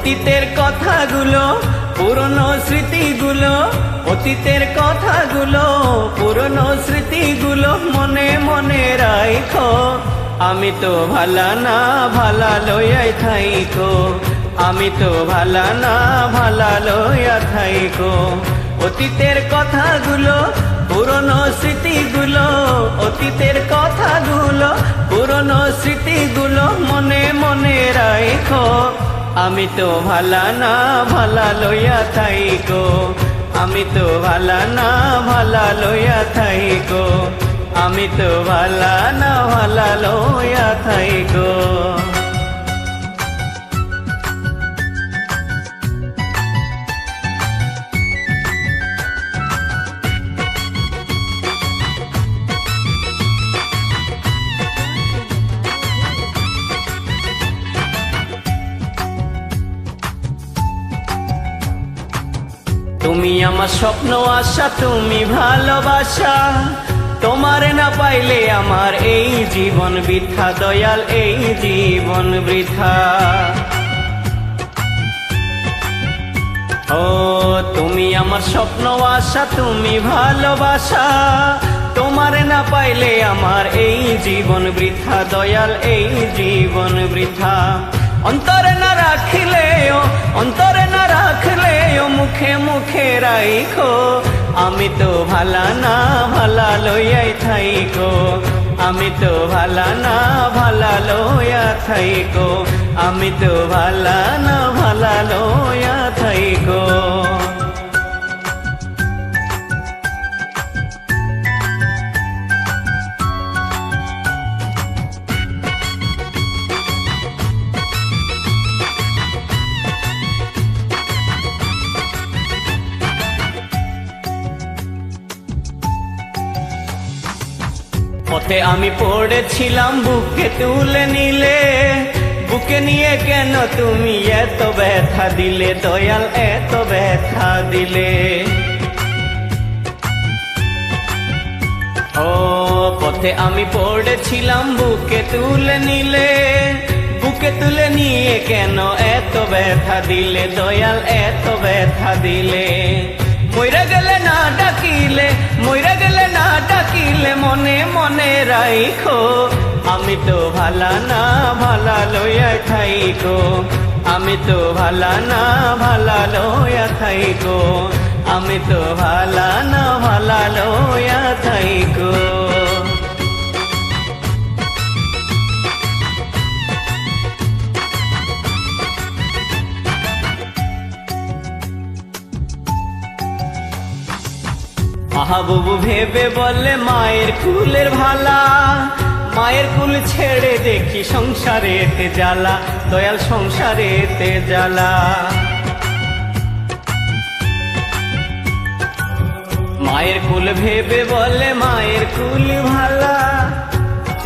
অতীতের কথাগুলো পুরনো স্মৃতিগুলো, অতীতের কথাগুলো পুরনো স্মৃতিগুলো মনে মনে রাখো। আমি তো ভালা না ভালা লইয়াই থাইকো, আমি তো ভালা না ভালা লইয়া থাইকো। অতীতের কথাগুলো পুরনো স্মৃতিগুলো, অতীতের কথাগুলো পুরনো স্মৃতিগুলো মনে মনে রাখো। আমি তো ভালা না ভালা লইয়া থাইকো, আমি তো ভালা না ভালা লইয়া থাইকো, আমি তো ভালা না ভালা লইয়া থাইকো। তুমি আমার স্বপ্ন আশা, তুমি ভালোবাসা, তোমার না পাইলে আমার এই জীবন বৃথা দয়াল, এই জীবন বৃথা। ও তুমি আমার স্বপ্ন আশা, তুমি ভালোবাসা, তোমার না পাইলে আমার এই জীবন বৃথা দয়াল, এই জীবন বৃথা। অন্তরে না রাখিলেও, অন্তরে না রাখলেও মুখে মুখে রাখো। আমি তো ভালা না ভালা লইয়াই থাইকো, আমি তো ভালা না ভালা লইয়া থাইকো, আমি তো ভালা না ভালা লইয়া থাইকো। পথে আমি পড়েছিলাম, বুকে তুলে নিলে, বুকে নিয়ে কেন তুমি এত ব্যথা দিলে দয়াল, এত ব্যথা দিলে। ও পথে আমি পড়েছিলাম, বুকে তুলে নিলে, বুকে তুলে নিয়ে কেন এত ব্যথা দিলে দয়াল, এত ব্যথা দিলে। মইরা গেলে না ডাকিলে, মইরা গেলে না ডাকিলে মনে মনে রাখো। আমি তো ভালা না ভালা লইয়া থাইকো, আমি তো ভালা না ভালা লইয়া থাইকো, আমি তো ভালা না ভালা লইয়া থাইকো। মাহবুব ভেবে বলে মায়ের কুলের ভালা, মায়ের কুল ছেড়ে দেখি সংসারেতে জ্বালা দয়াল, সংসারেতে জ্বালা। মায়ের কুল ভেবে বলে মায়ের কুল ভালা,